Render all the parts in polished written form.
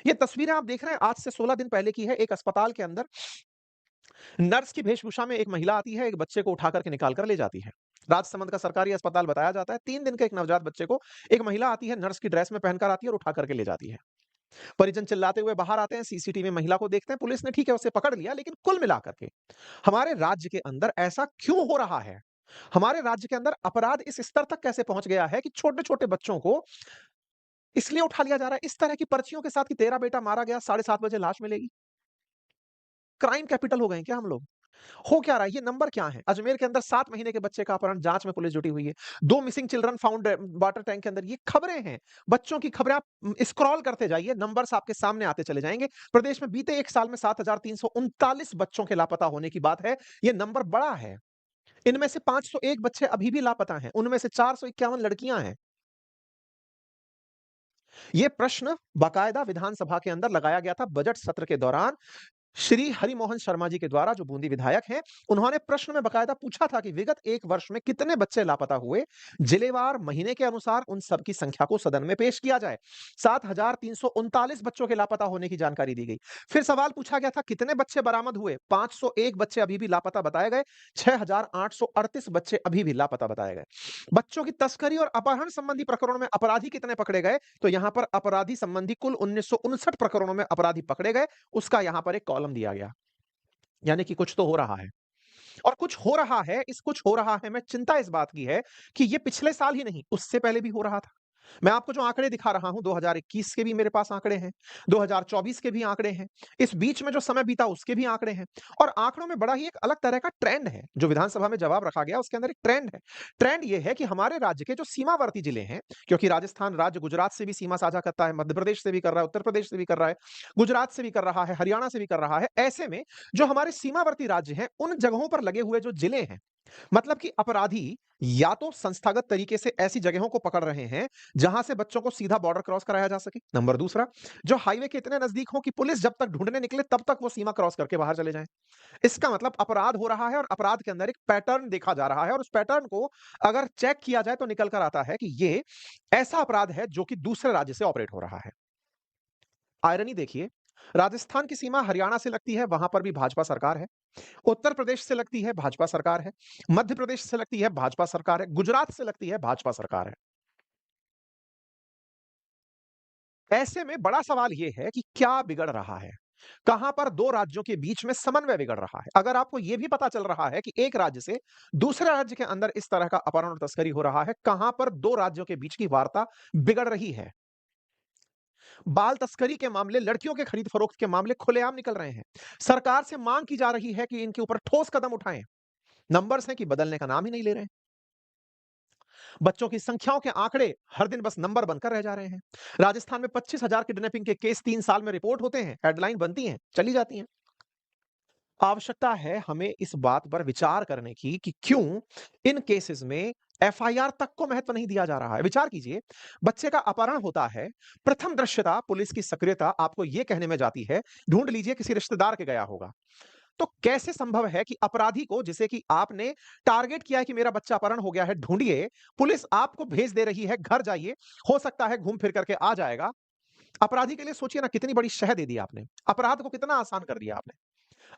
ये तस्वीरें आप देख रहे हैं आज से 16 दिन पहले की है। एक अस्पताल के अंदर नर्स की वेशभूषा में एक महिला आती है, एक बच्चे को उठा करके निकाल कर ले जाती है। राजसमंद का सरकारी अस्पताल बताया जाता है। 3 दिन के एक नवजात बच्चे को एक महिला आती है, नर्स की ड्रेस में पहनकर आती है और उठा करके ले जाती है। परिजन चिल्लाते हुए बाहर आते हैं, सीसीटीवी में महिला को देखते हैं, पुलिस ने ठीक है उसे पकड़ लिया, लेकिन कुल मिलाकर के हमारे राज्य के अंदर ऐसा क्यों हो रहा है? हमारे राज्य के अंदर अपराध इस स्तर तक कैसे पहुंच गया है कि छोटे-छोटे बच्चों को इसलिए उठा लिया जा रहा है इस तरह की पर्चियों के साथ कि तेरा बेटा मारा गया, 7:30 बजे लाश मिलेगी। क्राइम कैपिटल हो गए हैं क्या हम लोग? हो क्या रहा है? ये नंबर क्या है? अजमेर के अंदर 7 महीने के बच्चे का अपहरण, जांच में पुलिस जुटी हुई है। 2 missing children found water tank के अंदर। ये खबरें हैं। बच्चों की खबरें आप स्क्रॉल करते जाइए, नंबर्स आपके सामने आते चले जाएंगे। प्रदेश में बीते 1 साल में 7,339 बच्चों के लापता होने की बात है। ये नंबर बड़ा है। इनमें से 501 बच्चे अभी भी लापता हैं। उनमें से 451 लड़कियां हैं। ये प्रश्न बाकायदा विधानसभा के अंदर लगाया गया था बजट सत्र के दौरान। श्री हरिमोहन शर्मा जी के द्वारा, जो बूंदी विधायक हैं, उन्होंने प्रश्न में बकायदा पूछा था कि विगत 1 वर्ष में कितने बच्चे लापता हुए, जिलेवार महीने के अनुसार उन सब की संख्या को सदन में पेश किया जाए। 7,339 बच्चों के लापता होने की जानकारी दी गई। फिर सवाल पूछा गया था कितने बच्चे बरामद हुए? 501 बच्चे अभी भी लापता बताए गए। 6,838 बच्चे अभी भी लापता बताए गए। बच्चों की तस्करी और अपहरण संबंधी प्रकरणों में अपराधी कितने पकड़े गए? तो यहां पर अपराधी संबंधी कुल 1959 प्रकरणों में अपराधी पकड़े गए। उसका यहां पर एक कॉलम दिया गया। यानी कि कुछ तो हो रहा है। और कुछ हो रहा है, इस कुछ हो रहा है में चिंता इस बात की है कि ये पिछले साल ही नहीं, उससे पहले भी हो रहा था। मैं आपको जो आंकड़े दिखा रहा हूं, 2021 के भी मेरे पास आंकड़े हैं, 2024 के भी आंकड़े हैं, इस बीच में जो समय बीता उसके भी आंकड़े हैं। और आंकड़ों में बड़ा ही एक अलग तरह का ट्रेंड है। जो विधानसभा में जवाब रखा गया उसके अंदर एक ट्रेंड है। ट्रेंड ये है कि हमारे राज्य के जो सीमावर्ती जिले हैं, क्योंकि राजस्थान राज्य गुजरात से भी सीमा साझा करता है, मध्य प्रदेश से भी कर रहा है, उत्तर प्रदेश से भी कर रहा है, गुजरात से भी कर रहा है, हरियाणा से भी कर रहा है। ऐसे में जो हमारे सीमावर्ती राज्य हैं, उन जगहों पर लगे हुए जो जिले हैं, मतलब कि अपराधी या तो संस्थागत तरीके से ऐसी जगहों को पकड़ रहे हैं जहां से बच्चों को सीधा बॉर्डर क्रॉस कराया जा सके। नंबर दूसरा, जो हाईवे के इतने नजदीक हो कि पुलिस जब तक ढूंढने निकले तब तक वो सीमा क्रॉस करके बाहर चले जाएं। इसका मतलब अपराध हो रहा है और अपराध के अंदर एक पैटर्न देखा जा रहा है, और उस पैटर्न को अगर चेक किया जाए तो निकल कर आता है कि ये ऐसा अपराध है जो कि दूसरे राज्य से ऑपरेट हो रहा है। आयरनी देखिए, राजस्थान की सीमा हरियाणा से लगती है, वहां पर भी भाजपा सरकार है। उत्तर प्रदेश से लगती है, भाजपा सरकार है। मध्य प्रदेश से लगती है, भाजपा सरकार है। गुजरात से लगती है, भाजपा सरकार है। ऐसे में बड़ा सवाल यह है कि क्या बिगड़ रहा है? कहां पर 2 राज्यों के बीच में समन्वय बिगड़ रहा है? अगर आपको यह भी पता चल रहा है कि एक राज्य से दूसरे राज्य के अंदर इस तरह का अपहरण और तस्करी हो रहा है, कहां पर 2 राज्यों के बीच की वार्ता बिगड़ रही है? बाल तस्करी के मामले, लड़कियों के खरीद-फरोख्त के मामले खुलेआम निकल रहे हैं। सरकार से मांग की जा रही है कि इनके ऊपर ठोस कदम उठाएं। नंबर्स हैं कि बदलने का नाम ही नहीं ले रहे हैं। बच्चों की संख्याओं के आंकड़े हर दिन बस नंबर बनकर रह जा रहे हैं। राजस्थान में 25,000 किडनैपिंग के केस 3 साल में रिपोर्ट होते हैं, हेडलाइन बनती हैं, चली जाती हैं। आवश्यकता है हमें इस बात पर विचार करने की कि क्यों इन केसेस में एफआईआर तक को महत्व नहीं दिया जा रहा है। विचार कीजिए, बच्चे का अपहरण होता है, प्रथम दृश्यता पुलिस की सक्रियता आपको यह कहने में जाती है, ढूंढ लीजिए किसी रिश्तेदार के गया होगा। तो कैसे संभव है कि अपराधी को, जिसे कि आपने टारगेट किया है कि मेरा बच्चा अपहरण हो गया है, ढूंढिए, पुलिस आपको भेज दे रही है, घर जाइए, हो सकता है घूम फिर करके आ जाएगा। अपराधी के लिए सोचिए ना, कितनी बड़ी शह दे दी आपने, अपराध को कितना आसान कर दिया आपने।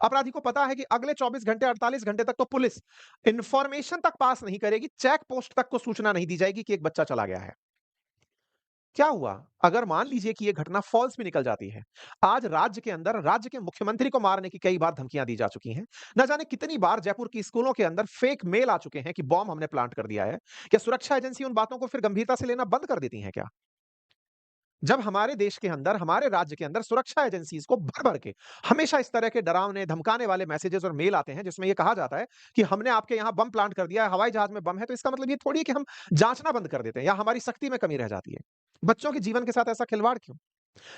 अपराधी को पता है कि अगले 24 घंटे 48 घंटे तक तो पुलिस इंफॉर्मेशन तक पास नहीं करेगी, चेक पोस्ट तक को सूचना नहीं दी जाएगी कि एक बच्चा चला गया है। क्या हुआ अगर मान लीजिए कि यह घटना फॉल्स भी निकल जाती है? आज राज्य के अंदर राज्य के मुख्यमंत्री को मारने की कई बार धमकियां दी जा चुकी हैं। न जाने कितनी बार जयपुर की स्कूलों के अंदर फेक मेल आ चुके हैं कि बॉम्ब हमने प्लांट कर दिया है। क्या सुरक्षा एजेंसी उन बातों को फिर गंभीरता से लेना बंद कर देती हैं क्या? जब हमारे देश के अंदर, हमारे राज्य के अंदर सुरक्षा एजेंसीज को भर-भर के हमेशा इस तरह के डरावने, धमकाने वाले मैसेजेस और मेल आते हैं जिसमें यह कहा जाता है कि हमने आपके यहां बम प्लांट कर दिया है, हवाई जहाज में बम है, तो इसका मतलब ये थोड़ी है कि हम जांचना बंद कर देते हैं या हमारी सख्ती में कमी रह जाती है। बच्चों के जीवन के साथ ऐसा खिलवाड़ क्यों?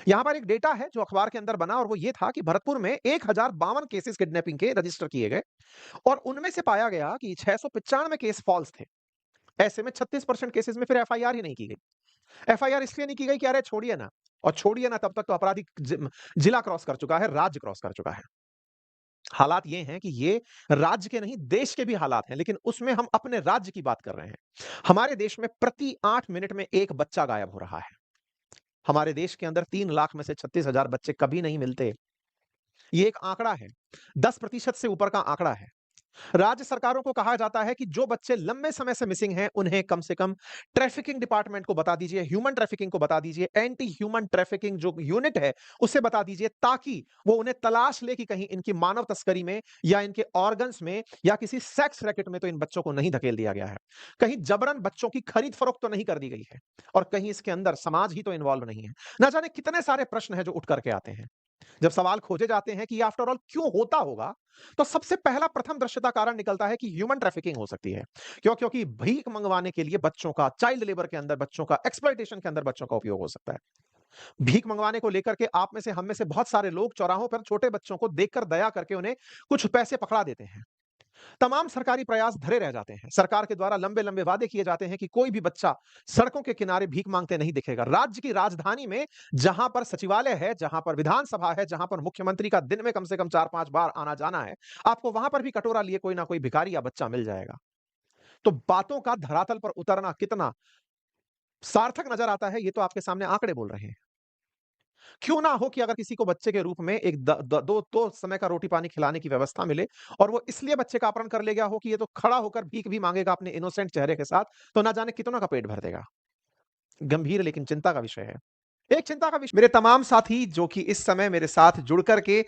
यहां पर एक डेटा है जो अखबार के अंदर बना, और वो ये था कि भरतपुर में 1052 केसेस किडनैपिंग के रजिस्टर किए गए, और उनमें से पाया गया कि 695 केस फॉल्स थे। ऐसे में 36% केसेस में फिर एफआईआर ही नहीं की गई। एफआईआर इसलिए नहीं की गई कि अरे छोड़िए ना, और छोड़िए ना तब तक तो अपराधी जिला क्रॉस कर चुका है, राज्य क्रॉस कर चुका है। हालात ये हैं कि ये राज्य के नहीं, देश के भी हालात हैं, लेकिन उसमें हम अपने राज्य की बात कर रहे हैं। हमारे देश में प्रति 8 मिनट में एक बच्चा गायब हो रहा है। हमारे देश के अंदर 3 लाख में से 36,000 बच्चे कभी नहीं मिलते। ये एक आंकड़ा है। 10% से ऊपर का आंकड़ा है। राज्य सरकारों को कहा जाता है कि जो बच्चे लंबे समय से मिसिंग हैं, उन्हें कम से कम ट्रैफिकिंग डिपार्टमेंट को बता दीजिए, ह्यूमन ट्रैफिकिंग को बता दीजिए, एंटी ह्यूमन ट्रैफिकिंग जो यूनिट है, उसे बता दीजिए ताकि वो उन्हें तलाश ले कि कहीं इनकी मानव तस्करी में या इनके ऑर्गन्स में या किसी सेक्स रैकेट में तो इन बच्चों को नहीं धकेल दिया गया है। कहीं जबरन बच्चों की खरीद-फरोख्त तो नहीं कर दी गई है और कहीं इसके अंदर समाज ही तो इन्वॉल्व नहीं है। ना जाने कितने सारे प्रश्न हैं जो उठ कर के आते हैं। जब सवाल खोजे जाते हैं कि ये आफ्टर ऑल क्यों होता होगा, तो सबसे पहला प्रथम दृश्यता कारण निकलता है कि ह्यूमन ट्रैफिकिंग हो सकती है। क्यों? क्योंकि भीख मंगवाने के लिए बच्चों का चाइल्ड लेबर के अंदर बच्चों का एक्सप्लॉइटेशन के अंदर बच्चों का उपयोग हो सकता है। भीख मंगवाने को लेकर के आप में से हम में से बहुत सारे लोग चौराहों पर छोटे बच्चों को देखकर दया करके उन्हें कुछ पैसे पकड़ा देते हैं। तमाम सरकारी प्रयास धरे रह जाते हैं। सरकार के द्वारा लंबे-लंबे वादे किए जाते हैं कि कोई भी बच्चा सड़कों के किनारे भीख मांगते नहीं दिखेगा। राज्य की राजधानी में जहां पर सचिवालय है, जहां पर विधानसभा है, जहां पर मुख्यमंत्री का दिन में कम से कम 4-5 बार आना-जाना है, आपको वहां पर भी कटोरा लिए कोई ना कोई भिखारी या बच्चा मिल जाएगा। तो बातों का धरातल पर उतरना कितना सार्थक नजर आता है, ये तो आपके सामने आंकड़े बोल रहे हैं। क्यों ना हो कि अगर किसी को बच्चे के रूप में एक द द 2 समय का रोटी-पानी खिलाने की व्यवस्था मिले और वो इसलिए बच्चे का अपहरण कर ले गया हो कि ये तो खड़ा होकर भीख भी माँगेगा अपने इनोसेंट चेहरे के साथ, तो ना जाने कितनों का पेट भर देगा। गंभीर लेकिन चिंता का विषय है। एक चिंता का विषय मेरे तमाम साथी जो कि इस समय मेरे साथ जुड़ कर के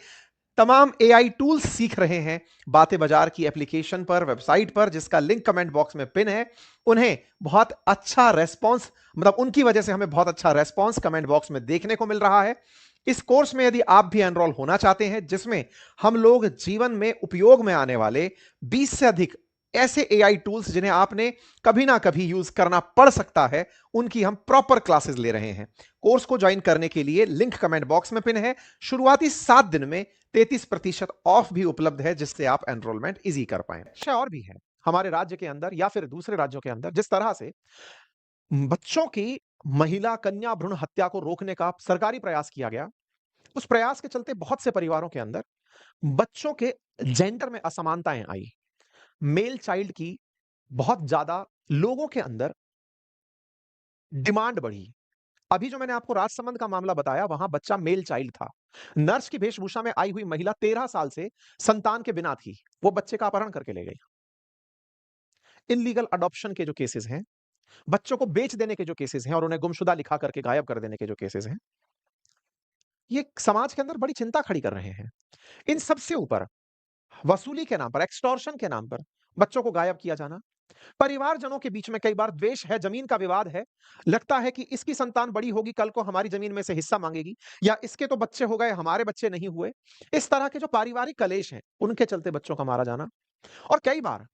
तमाम एआई टूल्स सीख रहे हैं, बातें बाजार की एप्लीकेशन पर, वेबसाइट पर जिसका लिंक कमेंट बॉक्स में पिन है, उन्हें बहुत अच्छा रिस्पॉन्स मतलब उनकी वजह से हमें बहुत अच्छा रिस्पॉन्स कमेंट बॉक्स में देखने को मिल रहा है। इस कोर्स में यदि आप भी एनरोल होना चाहते हैं, जिसमें हम लोग जीवन में उपयोग में आने वाले 20 से अधिक ऐसे एआई टूल्स जिन्हें आपने कभी ना कभी यूज करना पड़ सकता है, उनकी हम प्रॉपर क्लासेस ले रहे हैं। कोर्स को ज्वाइन करने के लिए लिंक कमेंट बॉक्स में पिन है। शुरुआती 7 दिन में 33% ऑफ भी उपलब्ध है जिससे आप एनरोलमेंट इजी कर पाएं। विषय और भी है हमारे राज्य के अंदर या फिर दूसरे राज्यों के अंदर जिस तरह से बच्चों की महिला कन्या भ्रूण हत्या को रोकने का सरकारी प्रयास किया गया, उस प्रयास के चलते बहुत से परिवारों के अंदर बच्चों के जेंडर में असमानताएं आई। मेल चाइल्ड की बहुत ज्यादा लोगों के अंदर डिमांड बढ़ी। अभी जो मैंने आपको राजसमंद का मामला बताया, वहां बच्चा मेल चाइल्ड था। नर्स की वेशभूषा में आई हुई महिला 13 साल से संतान के बिना थी। वो बच्चे का अपहरण करके ले गई। इल्लीगल अडॉप्शन के जो केसेस हैं, बच्चों को बेच देने के जो केसेस हैं और उन्हें गुमशुदा लिखा करके गायब कर देने के जो केसेस हैं, ये समाज के अंदर बड़ी चिंता खड़ी कर रहे हैं। इन सबसे ऊपर वसूली के नाम पर, एक्सटॉर्शन के नाम पर बच्चों को गायब किया जाना, परिवारजनों के बीच में कई बार द्वेष है, जमीन का विवाद है। लगता है कि इसकी संतान बड़ी होगी, कल को हमारी जमीन में से हिस्सा मांगेगी या इसके तो बच्चे हो गए, हमारे बच्चे नहीं हुए। इस तरह के जो पारिवारिक कलेश हैं, उनके चलते बच्चों का मारा जाना और कई बार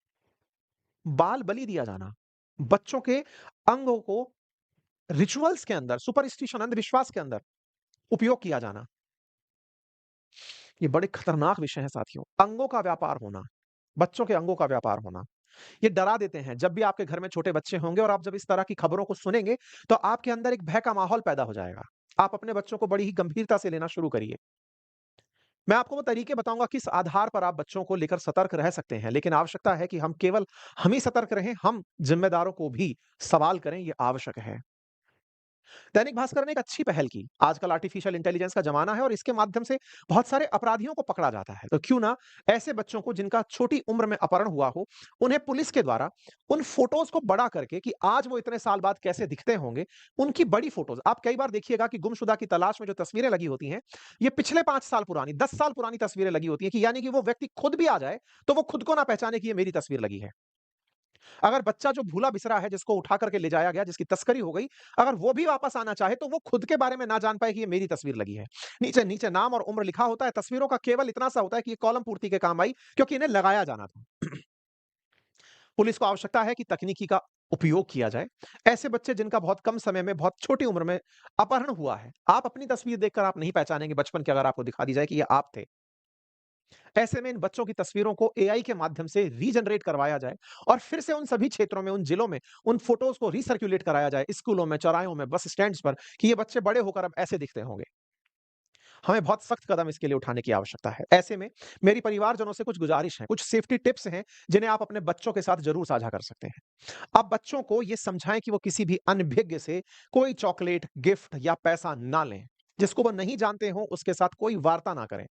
बाल बलि दिया जाना। बच्चों के अंगों को रिचुअल्स के अंदर, सुपरस्टिशन अंधविश्वास के अंदर उपयोग किया जाना। ये बड़े खतरनाक विषय हैं साथियों। अंगों का व्यापार होना, बच्चों के अंगों का व्यापार होना। ये डरा देते हैं। जब भी आपके घर में छोटे बच्चे होंगे और आप जब इस तरह की खबरों को सुनेंगे, तो आपके अंदर एक भय का माहौल पैदा हो जाएगा। आप अपने बच्चों को बड़ी ही गंभीरता से लेना शुरू करिए। मैं आपको वो तरीके बताऊँगा किस आधार पर आप बच्चों को लेकर सतर्क रह सकते हैं, लेकिन आवश्यकता है कि हम केवल हम ही सतर्क रहें, हम जिम्मेदारों को भी सवाल करें, ये आवश्यक है। दैनिक भास्कर ने एक अच्छी पहल की। आजकल आर्टिफिशियल इंटेलिजेंस का ज़माना है और इसके माध्यम से बहुत सारे अपराधियों को पकड़ा जाता है। तो क्यों ना ऐसे बच्चों को जिनका छोटी उम्र में अपहरण हुआ हो, उन्हें पुलिस के द्वारा उन फ़ोटोज़ को बड़ा करके कि आज वो इतने साल बाद कैसे दिखते होंगे, उनकी बड़ी फ़ोटोज़ आप कई बार देखिएगा कि गुमशुदा की तलाश में जो तस्वीरें लगी होती हैं, ये पिछले 5 साल पुरानी, 10 साल पुरानी तस्वीरें लगी होती हैं कि यानी कि वो व्यक्ति खुद भी आ जाए, तो वो खुद को ना पहचाने कि ये मेरी तस्वीर लगी है। अगर बच्चा जो भूला-बिसरा है, जिसको उठा करके ले जाया गया, जिसकी तस्करी हो गई, अगर वो भी वापस आना चाहे, तो वो खुद के बारे में ना जान पाए कि ये मेरी तस्वीर लगी है। नीचे नीचे नाम और उम्र लिखा होता है, तस्वीरों का केवल इतना सा होता है कि ये कॉलम पूर्ति के काम आई, क्योंकि इन्हें लगाया जाना था। पुलिस को आवश्यकता है कि तकनीकी का उपयोग किया जाए। ऐसे बच्चे जिनका बहुत कम समय में, बहुत छोटी उम्र में अपहरण हुआ है, आप अपनी तस्वीर देखकर आप नहीं पहचानेंगे बचपन की अगर आपको दिखा दी जाए कि ये आप थे। ऐसे में इन बच्चों की तस्वीरों को एआई के माध्यम से रीजनरेट करवाया जाए और फिर से उन सभी क्षेत्रों में, उन जिलों में, उन फोटोज़ को रीसर्कुलेट कराया जाए, स्कूलों में, चौराहों में, बस स्टैंड्स पर कि ये बच्चे बड़े होकर अब ऐसे दिखते होंगे। हमें बहुत सख्त कदम इसके लिए उठाने की आवश्यकता है। ऐसे में मेरी परिवारजनों से कुछ गुज़ारिश है, कुछ सेफ्टी टिप्स हैं, जिन्हें आप अपने बच्चों के साथ ज़रूर साझा कर सकते हैं। आप बच्चों को ये समझाएँ कि वो किसी भी अनभिज्ञ से कोई चॉकलेट, गिफ्ट या पैसा ना लें। जिसको वो नहीं जानते हों, उसके साथ कोई वार्ता ना करें।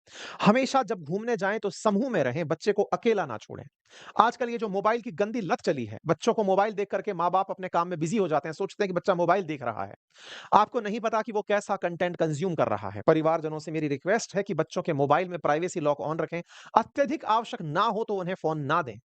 हमेशा जब घूमने जाएँ तो समूह में रहें, बच्चे को अकेला ना छोड़ें। आजकल ये जो मोबाइल की गंदी लत चली है, बच्चों को मोबाइल देख कर के माँ-बाप अपने काम में बिज़ी हो जाते हैं, सोचते हैं कि बच्चा मोबाइल देख रहा है। आपको नहीं पता कि वो कैसा कंटेंट कंज़्यूम कर रहा है। परिवारजनों से मेरी रिक्वेस्ट है कि बच्चों के मोबाइल में प्राइवेसी लॉक ऑन रखें। अत्यधिक आवश्यक ना हो तो उन्हें फ़ोन ना दें।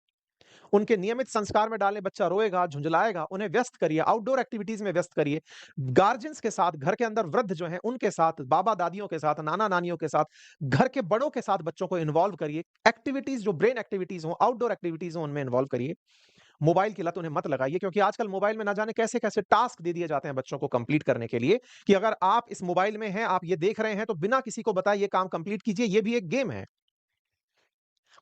उनके नियमित संस्कार में डालें, बच्चा रोएगा, झुँझलाएगा, उन्हें व्यस्त करिए, आउटडोर एक्टिविटीज़ में व्यस्त करिए। गार्डियंस के साथ, घर के अंदर वृद्ध जो हैं, उनके साथ, बाबा-दादियों के साथ, नाना-नानियों के साथ, घर के बड़ों के साथ बच्चों को इन्वॉल्व करिए। एक्टिविटीज़ जो ब्रेन एक्टिविटीज़ हों, आउटडोर एक्टिविटीज़ हों, उनमें इन्वॉल्व करिए। मोबाइल की लत उन्हें मत लगाइए क्योंकि आजकल मोबाइल में ना जाने कैसे-कैसे टास्क दे दिए जाते हैं बच्चों को कंप्लीट करने के लिए कि अगर आप इस मोबाइल में हैं, आप ये देख रहे हैं, तो बिना किसी को बताए ये काम कंप्लीट कीजिए, ये भी एक गेम है।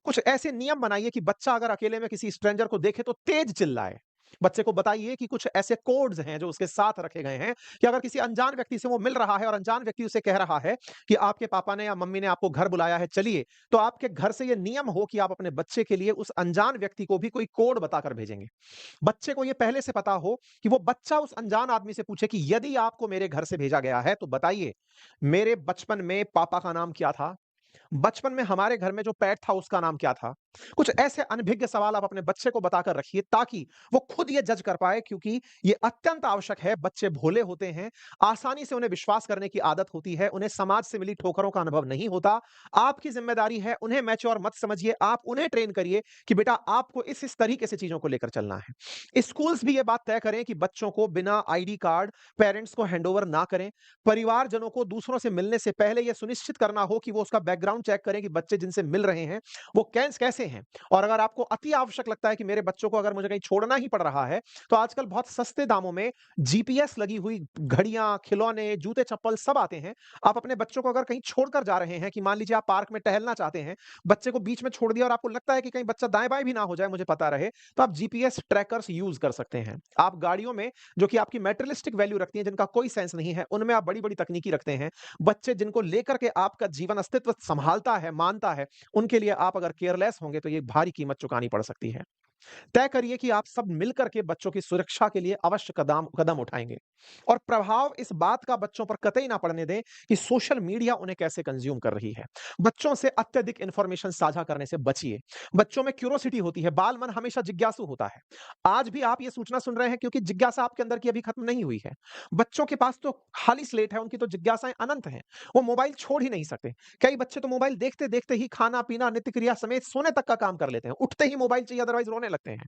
कुछ ऐसे नियम बनाइए कि बच्चा अगर अकेले में किसी स्ट्रेंजर को देखे तो तेज चिल्लाए। बच्चे को बताइए कि कुछ ऐसे कोड्स हैं जो उसके साथ रखे गए हैं कि अगर किसी अनजान व्यक्ति से वो मिल रहा है और अनजान व्यक्ति उसे कह रहा है कि आपके पापा ने या मम्मी ने आपको घर बुलाया है चलिए, तो आपके घर से ये नियम हो कि आप अपने बच्चे के लिए उस अनजान व्यक्ति को भी कोई कोड बताकर भेजेंगे। बच्चे को ये पहले से पता हो कि वो बच्चा उस अनजान आदमी से पूछे कि यदि आपको मेरे घर से भेजा गया है तो बताइए, मेरे बचपन में पापा का नाम क्या था? बचपन में हमारे घर में जो पेट था उसका नाम क्या था? कुछ ऐसे अनभिज्ञ सवाल आप अपने बच्चे को बताकर रखिए ताकि वो खुद ये जज कर पाए क्योंकि ये अत्यंत आवश्यक है। बच्चे भोले होते हैं, आसानी से उन्हें विश्वास करने की आदत होती है, उन्हें समाज से मिली ठोकरों का अनुभव नहीं होता। आपकी ज़िम्मेदारी है उन्हें मैच्योर मत समझिए, आप उन्हें ट्रेन करिए कि बेटा आपको इस तरीके से चीज़ों को लेकर चलना है। स्कूल्स भी ये बात तय करें कि बच्चों को बिना आईडी कार्ड पेरेंट्स को हैंडओवर ना करें। परिवारजनों को दूसरों से मिलने से पहले ये सुनिश्चित करना हो कि वो उसका बैकग्राउंड चेक करें कि बच्चे जिनसे मिल रहे हैं, वो कैसे हैं। और अगर आपको अति आवश्यक लगता है कि मेरे बच्चों को अगर मुझे कहीं छोड़ना ही पड़ रहा है, तो आजकल बहुत सस्ते दामों में जीपीएस लगी हुई घड़ियाँ, खिलौने, जूते-चप्पल सब आते हैं। आप अपने बच्चों को अगर कहीं छोड़कर जा रहे हैं कि मान लीजिए आप पार्क में टहलना चाहते हैं, बच्चे को बीच में छोड़ दिया और आपको लगता है कि कहीं बच्चा दाएँ-बाएँ भी ना हो जाए, मुझे पता रहे, तो आप जीपीएस ट्रैकर्स यूज़ कर सकते हैं। आप गाड़ियों में जो कि आपकी मैटेरियलिस्टिक वैल्यू रखती हैं, जिनका कोई सेंस नहीं है, उनमें आप बड़ी-बड़ी तकनीकी रखते हैं। बच्चे जिनको लेकर के आपका जीवन अस्तित्व संभालता है, मानता है, उनके लिए आप अगर केयरलेस होंगे तो ये भारी कीमत चुकानी पड़ सकती है। तय करिए कि आप सब मिलकर के बच्चों की सुरक्षा के लिए अवश्य कदम कदम उठाएँगे और प्रभाव इस बात का बच्चों पर कतई ना पड़ने दें कि सोशल मीडिया उन्हें कैसे कंज़्यूम कर रही है। बच्चों से अत्यधिक इन्फॉर्मेशन साझा करने से बचिए। बच्चों में क्यूरोसिटी होती है, बाल मन हमेशा जिज्ञासु होता है। आज भी आप ये सूचना सुन रहे हैं क्योंकि जिज्ञासा आपके अंदर की अभी खत्म नहीं हुई है। बच्चों के पास तो खाली स्लेट है, उनकी तो जिज्ञासाएँ अनंत हैं। वो मोबाइल छोड़ ही नहीं सकते। कई बच्चे तो मोबाइल देखते-देखते ही खाना-पीना, नित्य क्रिया समेत सोने तक का काम कर लेते हैं। उठते ही मोबाइल चाहिए अदरवाइज़ रोने लगते हैं।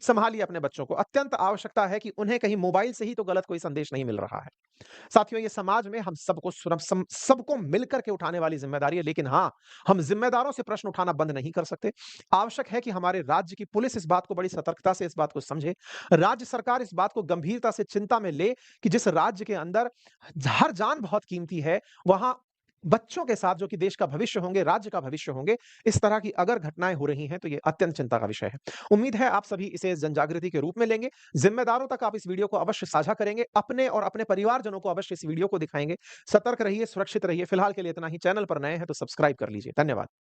सँभालिए अपने बच्चों को। अत्यंत आवश्यकता है कि उन्हें कहीं मोबाइल से ही तो गलत कोई संदेश नहीं मिल रहा है। साथियों, ये समाज में हम सबको सुरम सम सबको मिलकर के उठाने वाली ज़िम्मेदारी है, लेकिन हाँ, हम ज़िम्मेदारों से प्रश्न उठाना बंद नहीं कर सकते। आवश्यक है कि हमारे राज्य की पुलिस इस बात को बड़ी सतर्कता से इस बात को समझे। राज्य सरकार इस बात को गंभीरता से चिंता में ले कि जिस राज्य के अंदर हर जान बहुत कीमती है, वहाँ बच्चों के साथ जो कि देश का भविष्य होंगे, राज्य का भविष्य होंगे, इस तरह की अगर घटनाएँ हो रही हैं, तो ये अत्यंत चिंता का विषय है। उम्मीद है आप सभी इसे जनजागृति के रूप में लेंगे। ज़िम्मेदारों तक आप इस वीडियो को अवश्य साझा करेंगे, अपने और अपने परिवारजनों को अवश्य इस वीडियो को दिखाएँगे। सतर्क रहिए, सुरक्षित रहिए। फिलहाल के लिए इतना ही। चैनल पर नए हैं तो सब्सक्राइब कर लीजिए। धन्यवाद।